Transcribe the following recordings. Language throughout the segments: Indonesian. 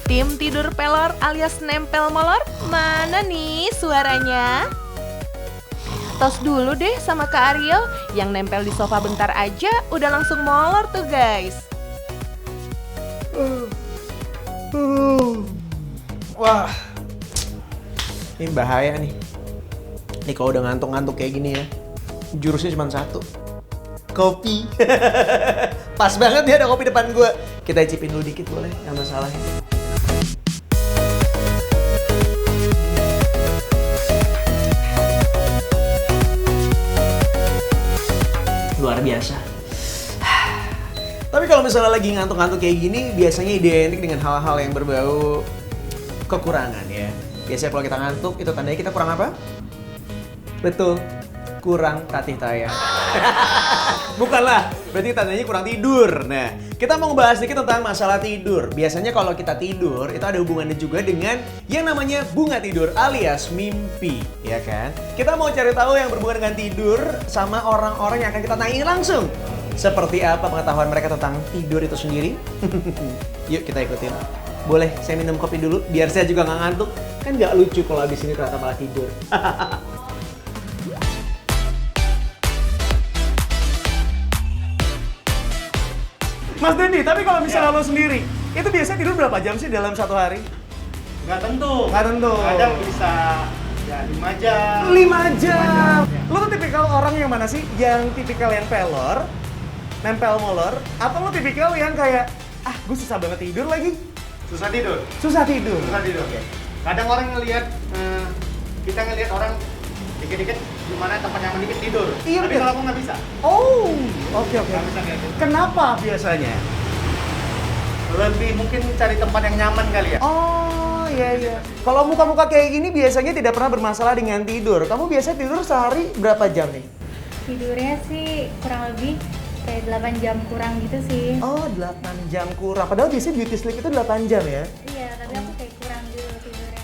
Tim tidur pelor alias nempel molor, mana nih suaranya? Tos dulu deh sama Kak Aryo, yang nempel di sofa bentar aja udah langsung molor tuh guys. Wah, ini bahaya nih. Nih kalau udah ngantuk-ngantuk kayak gini ya, jurusnya cuma satu. Kopi. Pas banget ya ada kopi depan gue. Kita icipin dulu dikit boleh, yang masalahnya. Luar biasa. Tapi kalau misalnya lagi ngantuk-ngantuk kayak gini, biasanya identik dengan hal-hal yang berbau kekurangan ya. Biasanya kalau kita ngantuk, itu tandanya kita kurang apa? Betul, kurang tatih tayang. Bukanlah, berarti tandanya kurang tidur. Nah, kita mau ngebahas dikit tentang masalah tidur. Biasanya kalau kita tidur, itu ada hubungannya juga dengan yang namanya bunga tidur alias mimpi, ya kan? Kita mau cari tahu yang berhubungan dengan tidur sama orang-orang yang akan kita tanyain langsung. Seperti apa pengetahuan mereka tentang tidur itu sendiri? Yuk kita ikutin. Boleh saya minum kopi dulu, biar saya juga nggak ngantuk. Kan nggak lucu kalau habis ini ternyata malah tidur. Mas Dendi, tapi kalau misalnya lo sendiri, itu biasanya tidur berapa jam sih dalam satu hari? Nggak tentu. Nggak tentu. Kadang bisa ya 5 jam. 5 jam. Lo tuh tipikal orang yang mana sih? Yang tipikal yang pelor, nempel molor, atau lo tipikal yang kayak, gue susah banget tidur lagi? Susah tidur. Susah tidur. Susah tidur. Kadang orang ngelihat kita ngelihat orang dikit-dikit gimana tempat nyaman dikit tidur. Iya, tapi betul. kalau aku nggak bisa. Oh, oke. Nggak bisa kayak gitu. Kenapa biasanya? Lebih mungkin cari tempat yang nyaman kali ya. Oh, iya. Kalau muka-muka kayak gini biasanya tidak pernah bermasalah dengan tidur. Kamu biasanya tidur sehari berapa jam nih? Tidurnya sih kurang lebih kayak 8 jam kurang gitu sih. Oh, 8 jam kurang. Padahal biasanya beauty sleep itu 8 jam ya? Iya, tapi aku kayak kurang gitu tidurnya.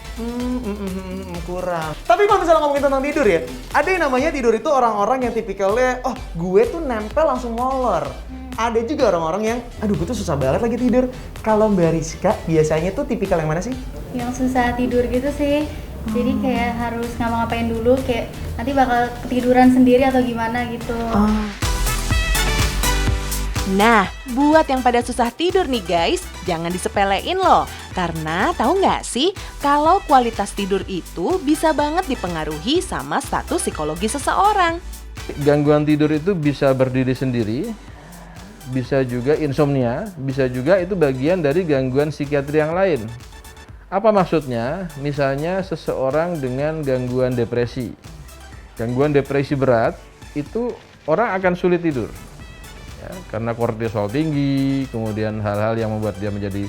Kurang. Tapi kalau misalnya ngomongin tentang tidur ya, ada yang namanya tidur itu orang-orang yang tipikalnya, gue tuh nempel langsung molor. Ada juga orang-orang yang, gue tuh susah banget lagi tidur. Kalau Mbak Rizka, biasanya tuh tipikal yang mana sih? Yang susah tidur gitu sih. Jadi kayak harus ngapa-ngapain dulu, kayak nanti bakal ketiduran sendiri atau gimana gitu. Nah, buat yang pada susah tidur nih guys, jangan disepelein loh. Karena tahu nggak sih, kalau kualitas tidur itu bisa banget dipengaruhi sama status psikologi seseorang. Gangguan tidur itu bisa berdiri sendiri, bisa juga insomnia, bisa juga itu bagian dari gangguan psikiatri yang lain. Apa maksudnya? Misalnya seseorang dengan gangguan depresi. Gangguan depresi berat, itu orang akan sulit tidur. Ya, karena kortisol tinggi, kemudian hal-hal yang membuat dia menjadi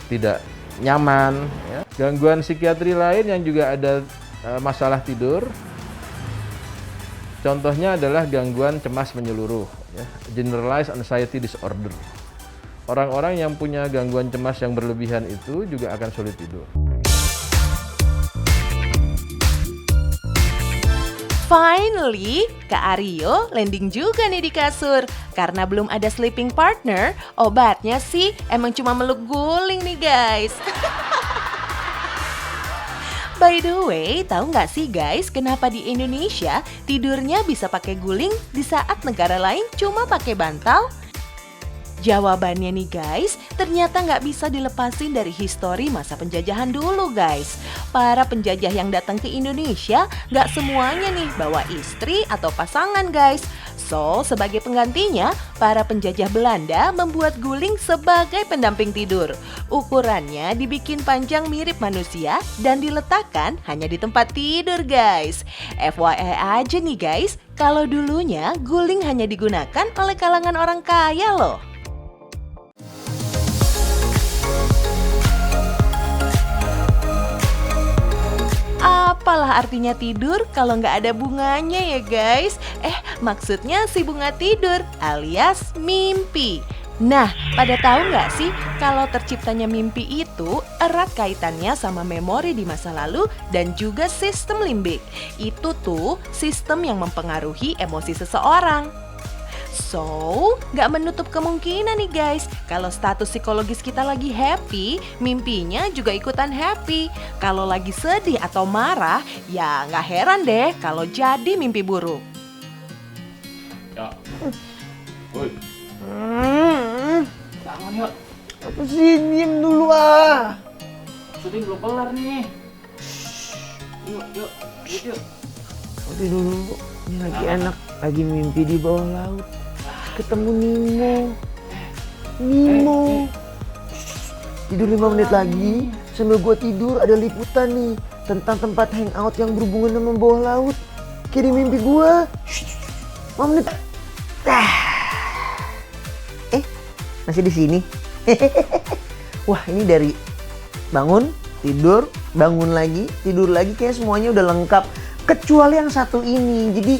tidak nyaman. Ya. Gangguan psikiatri lain yang juga ada masalah tidur, contohnya adalah gangguan cemas menyeluruh, ya. Generalized anxiety disorder. Orang-orang yang punya gangguan cemas yang berlebihan itu juga akan sulit tidur. Finally, Kak Aryo landing juga nih di kasur. Karena belum ada sleeping partner, obatnya sih emang cuma meluk guling nih guys. By the way, tahu nggak sih guys kenapa di Indonesia tidurnya bisa pakai guling di saat negara lain cuma pakai bantal? Jawabannya nih guys, ternyata nggak bisa dilepasin dari histori masa penjajahan dulu guys. Para penjajah yang datang ke Indonesia nggak semuanya nih bawa istri atau pasangan guys. So, sebagai penggantinya, para penjajah Belanda membuat guling sebagai pendamping tidur. Ukurannya dibikin panjang mirip manusia dan diletakkan hanya di tempat tidur guys. FYI aja nih guys, kalau dulunya guling hanya digunakan oleh kalangan orang kaya loh. Apalah artinya tidur kalau nggak ada bunganya ya guys? Maksudnya si bunga tidur alias mimpi. Nah, pada tahu nggak sih kalau terciptanya mimpi itu erat kaitannya sama memori di masa lalu dan juga sistem limbik. Itu tuh sistem yang mempengaruhi emosi seseorang. So, nggak menutup kemungkinan nih guys, kalau status psikologis kita lagi happy, mimpinya juga ikutan happy. Kalau lagi sedih atau marah, ya nggak heran deh kalau jadi mimpi buruk. Ya. Woi. Bangun yuk. Apa sih, diem dulu ah. Syuting belum kelar nih. Yuk. Oke dulu, ini lagi enak, lagi mimpi di bawah laut. Ketemu Nemo. Tidur 5 menit lagi, sambil gua tidur ada liputan nih tentang tempat hangout yang berhubungan sama bawah laut. Kayak di mimpi gua. 5 menit. Masih di sini. Wah, ini dari bangun, tidur, bangun lagi, tidur lagi, kayak semuanya udah lengkap. Kecuali yang satu ini. Jadi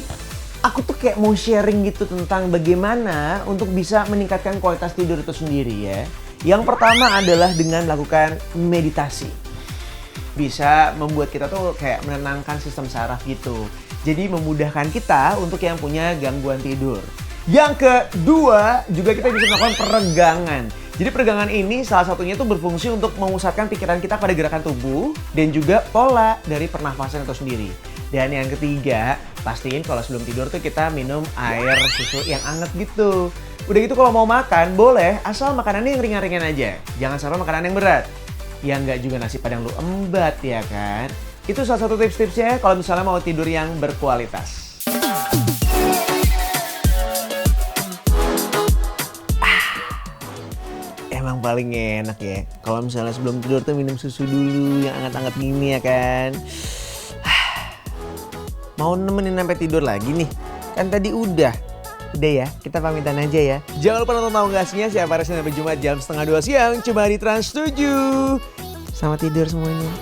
aku tuh kayak mau sharing gitu tentang bagaimana untuk bisa meningkatkan kualitas tidur itu sendiri ya. Yang pertama adalah dengan melakukan meditasi. Bisa membuat kita tuh kayak menenangkan sistem saraf gitu. Jadi memudahkan kita untuk yang punya gangguan tidur. Yang kedua, juga kita bisa melakukan peregangan. Jadi peregangan ini salah satunya itu berfungsi untuk memusatkan pikiran kita pada gerakan tubuh dan juga pola dari pernafasan itu sendiri. Dan yang ketiga, pastiin kalau sebelum tidur tuh kita minum air susu yang hangat gitu. Udah gitu kalau mau makan, boleh asal makanannya yang ringan-ringan aja. Jangan sampai makanan yang berat. Ya nggak juga nasi padang lu embat ya kan. Itu salah satu tips-tipsnya kalau misalnya mau tidur yang berkualitas. Emang paling enak ya kalau misalnya sebelum tidur tuh minum susu dulu yang hangat-hangat gini ya kan. Mau nemenin sampai tidur lagi nih? Kan tadi udah ya, kita pamitan aja ya. Jangan lupa nonton Tahu Nggak Sihnya setiap hari Senin sampai Jumat jam 1:30 siang cuma di Trans 7. Selamat tidur semuanya.